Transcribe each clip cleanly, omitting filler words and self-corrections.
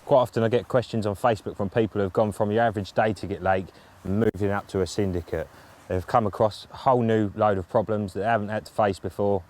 Quite often I get questions on Facebook from people who have gone from your average day ticket lake and moving up to a syndicate. They've come across a whole new load of problems that they haven't had to face before,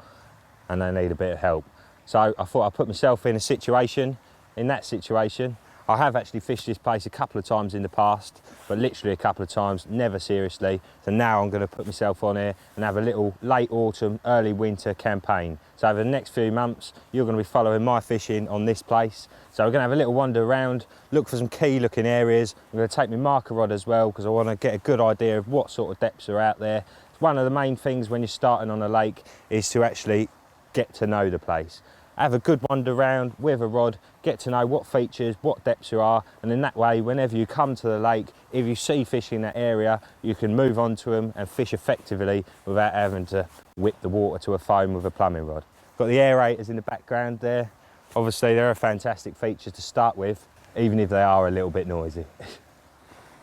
and they need a bit of help. So I thought I'd put myself in that situation. I have actually fished this place a couple of times in the past, but literally a couple of times, never seriously. So now I'm going to put myself on here and have a little late autumn, early winter campaign. So over the next few months, you're going to be following my fishing on this place. So we're going to have a little wander around, look for some key looking areas. I'm going to take my marker rod as well, because I want to get a good idea of what sort of depths are out there. One of the main things when you're starting on a lake is to actually get to know the place. Have a good wander around with a rod, get to know what features, what depths there are, and in that way, whenever you come to the lake, if you see fish in that area, you can move on to them and fish effectively without having to whip the water to a foam with a plumbing rod. Got the aerators in the background there. Obviously, they're a fantastic feature to start with, even if they are a little bit noisy.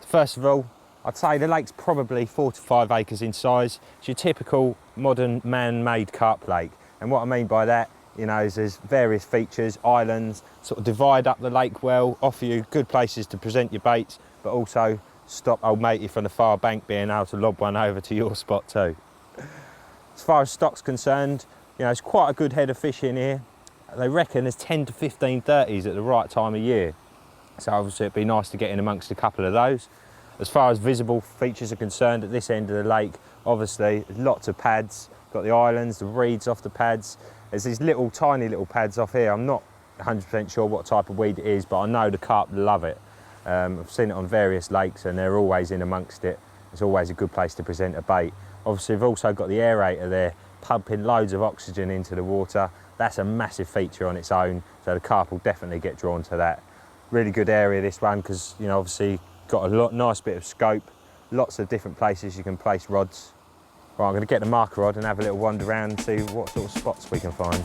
First of all, I'd say the lake's probably 4 to 5 acres in size. It's your typical modern man-made carp lake. And what I mean by that, you know, is there's various features, islands, sort of divide up the lake well, offer you good places to present your baits, but also stop old matey from the far bank being able to lob one over to your spot too. As far as stock's concerned, you know, it's quite a good head of fish in here. They reckon there's 10 to 15 30s at the right time of year. So obviously it'd be nice to get in amongst a couple of those. As far as visible features are concerned, at this end of the lake, obviously there's lots of pads. Got the islands, the reeds off the pads. There's these little, tiny little pads off here. I'm not 100% sure what type of weed it is, but I know the carp love it. I've seen it on various lakes and they're always in amongst it. It's always a good place to present a bait. Obviously, we've also got the aerator there, pumping loads of oxygen into the water. That's a massive feature on its own, so the carp will definitely get drawn to that. Really good area, this one, because, you know, obviously got a nice bit of scope, lots of different places you can place rods. Right, I'm going to get the marker rod and have a little wander around and see what sort of spots we can find.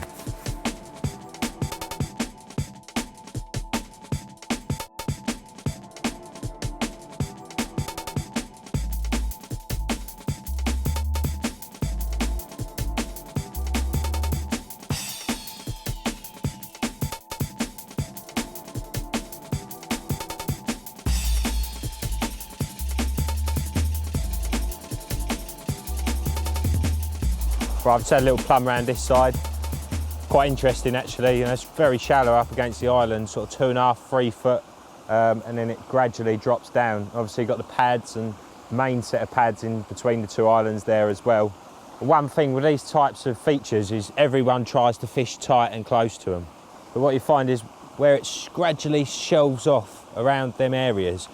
Right, I've just had a little plumb around this side. Quite interesting actually, you know, it's very shallow up against the island, sort of 2.5, 3 foot, and then it gradually drops down. Obviously you've got the pads and main set of pads in between the two islands there as well. One thing with these types of features is everyone tries to fish tight and close to them. But what you find is where it gradually shelves off around them areas,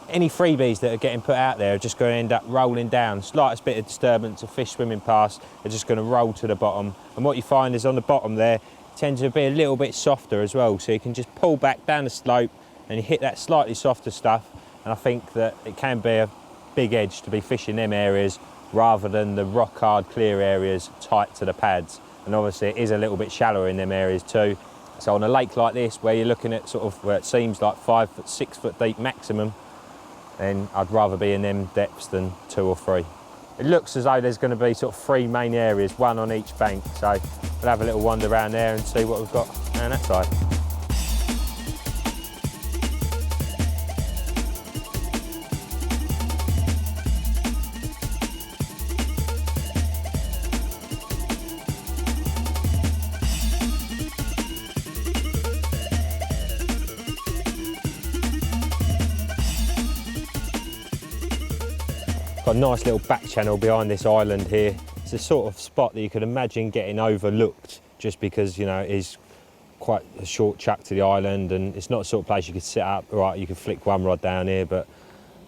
any freebies that are getting put out there are just going to end up rolling down. Slightest bit of disturbance, a fish swimming past, they're just going to roll to the bottom. And what you find is on the bottom there, it tends to be a little bit softer as well. So you can just pull back down the slope and you hit that slightly softer stuff. And I think that it can be a big edge to be fishing them areas rather than the rock hard clear areas tight to the pads. And obviously it is a little bit shallower in them areas too. So on a lake like this, where you're looking at sort of where it seems like 5 foot, 6 foot deep maximum, then I'd rather be in them depths than 2 or 3. It looks as though there's going to be sort of 3 main areas, 1 on each bank. So we'll have a little wander around there and see what we've got around that side. Got a nice little back channel behind this island here. It's a sort of spot that you could imagine getting overlooked just because, you know, it is quite a short chuck to the island and it's not the sort of place you could sit up, right, you could flick one rod down here, but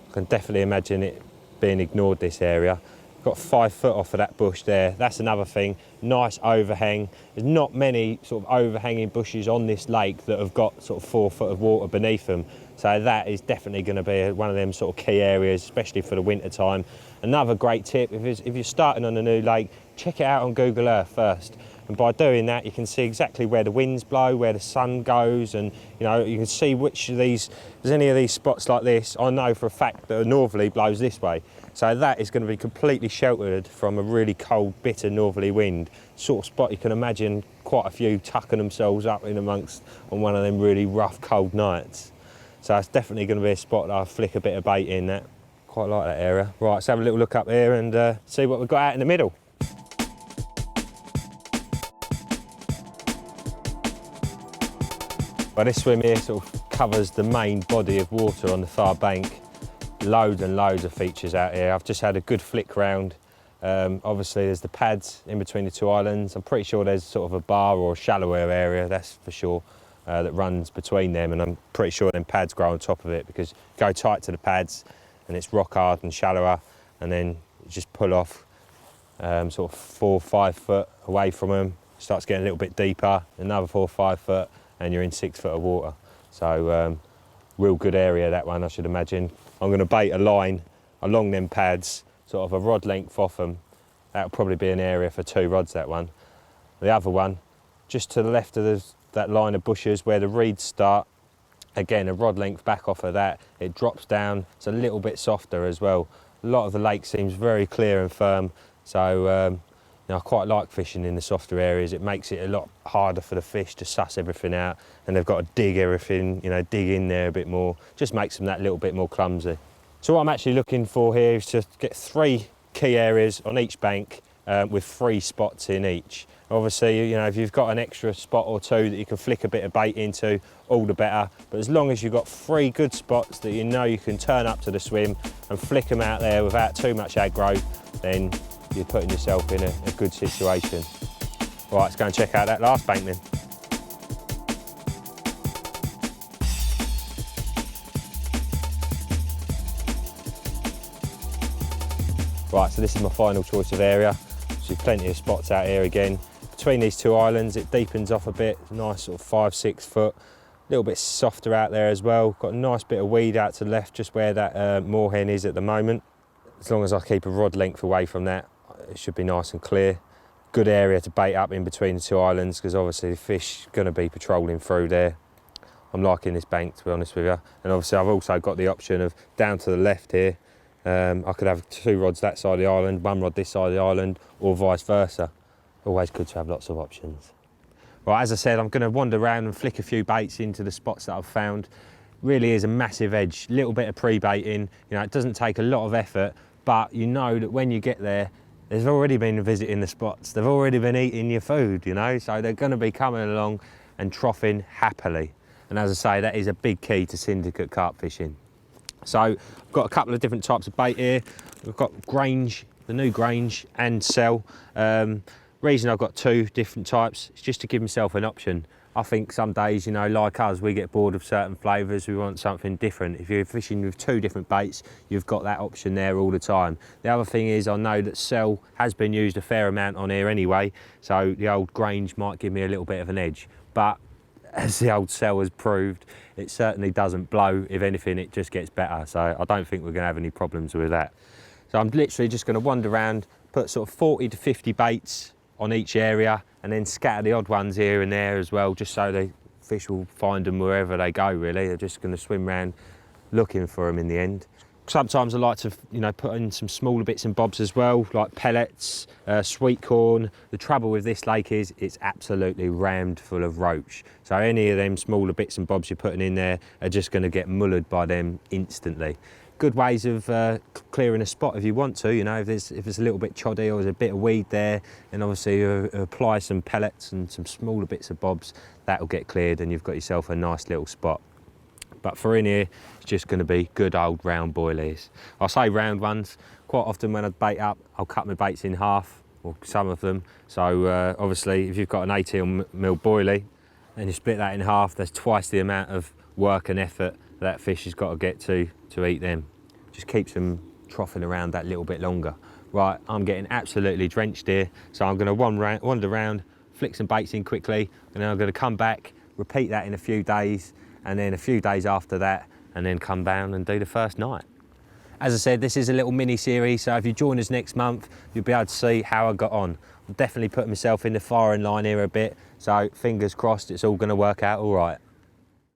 I can definitely imagine it being ignored, this area. Got 5 foot off of that bush there. That's another thing, nice overhang. There's not many sort of overhanging bushes on this lake that have got sort of 4 foot of water beneath them. So that is definitely going to be one of them sort of key areas, especially for the winter time. Another great tip, if you're starting on a new lake, check it out on Google Earth first. And by doing that, you can see exactly where the winds blow, where the sun goes, and you know, you can see which of these, if there's any of these spots like this, I know for a fact that a northerly blows this way. So that is going to be completely sheltered from a really cold, bitter northerly wind. Sort of spot you can imagine quite a few tucking themselves up in amongst on one of them really rough, cold nights. So it's definitely going to be a spot that I'll flick a bit of bait in. That quite like that area. Right, let's have a little look up here and see what we've got out in the middle. Well, this swim here sort of covers the main body of water on the far bank. Loads and loads of features out here. I've just had a good flick round. Obviously there's the pads in between the two islands. I'm pretty sure there's sort of a bar or a shallower area, that's for sure, that runs between them, and I'm pretty sure them pads grow on top of it, because you go tight to the pads and it's rock hard and shallower, and then you just pull off sort of 4 or 5 foot away from them. Starts getting a little bit deeper, another 4 or 5 foot, and you're in 6 foot of water. So real good area, that one, I should imagine. I'm going to bait a line along them pads, sort of a rod length off them. That'll probably be an area for 2 rods, that one. The other one, just to the left of that line of bushes where the reeds start, again, a rod length back off of that. It drops down, it's a little bit softer as well. A lot of the lake seems very clear and firm, so you know, I quite like fishing in the softer areas. It makes it a lot harder for the fish to suss everything out, and they've got to dig everything, you know, dig in there a bit more. Just makes them that little bit more clumsy. So what I'm actually looking for here is to get 3 key areas on each bank with 3 spots in each. Obviously, you know, if you've got an extra spot or 2 that you can flick a bit of bait into, all the better. But as long as you've got 3 good spots that you know you can turn up to the swim and flick them out there without too much aggro, then you're putting yourself in a good situation. Right, let's go and check out that last bank then. Right, so this is my final choice of area. So plenty of spots out here again. Between these 2 islands, it deepens off a bit, nice sort of 5, 6 foot. A little bit softer out there as well. Got a nice bit of weed out to the left, just where that moorhen is at the moment. As long as I keep a rod length away from that, it should be nice and clear. Good area to bait up in between the 2 islands, because obviously the fish are going to be patrolling through there. I'm liking this bank, to be honest with you. And obviously I've also got the option of down to the left here. I could have 2 rods that side of the island, 1 rod this side of the island, or vice versa. Always good to have lots of options. Right, as I said, I'm going to wander around and flick a few baits into the spots that I've found. Really is a massive edge, little bit of pre-baiting. You know, it doesn't take a lot of effort, but you know that when you get there, they've already been visiting the spots. They've already been eating your food, you know, so they're going to be coming along and troughing happily. And as I say, that is a big key to syndicate carp fishing. So I've got a couple of different types of bait here. We've got Grange, the new Grange, and Cell. Reason I've got 2 different types is just to give myself an option. I think some days, you know, like us, we get bored of certain flavours, we want something different. If you're fishing with 2 different baits, you've got that option there all the time. The other thing is, I know that Cell has been used a fair amount on here anyway, so the old Grange might give me a little bit of an edge. But as the old Cell has proved, it certainly doesn't blow. If anything, it just gets better. So I don't think we're going to have any problems with that. So I'm literally just going to wander around, put sort of 40 to 50 baits on each area, and then scatter the odd ones here and there as well, just so the fish will find them wherever they go, really. They're just going to swim around looking for them in the end. Sometimes I like to, you know, put in some smaller bits and bobs as well, like pellets, sweet corn. The trouble with this lake is it's absolutely rammed full of roach. So any of them smaller bits and bobs you're putting in there are just going to get mullered by them instantly. Good ways of clearing a spot if you want to, you know, if it's a little bit choddy or there's a bit of weed there, and obviously you apply some pellets and some smaller bits of bobs, that'll get cleared and you've got yourself a nice little spot. But for in here, it's just going to be good old round boilies. I say round ones. Quite often when I bait up, I'll cut my baits in half, or some of them. So obviously, if you've got an 18mm boilie and you split that in half, there's twice the amount of work and effort that fish has got to get to eat them. Just keeps them troughing around that little bit longer. Right, I'm getting absolutely drenched here, so I'm going to wander around, flick some baits in quickly, and then I'm going to come back, repeat that in a few days, and then a few days after that, and then come down and do the first night. As I said, this is a little mini series, so if you join us next month, you'll be able to see how I got on. I'm definitely putting myself in the firing line here a bit, so fingers crossed it's all going to work out all right.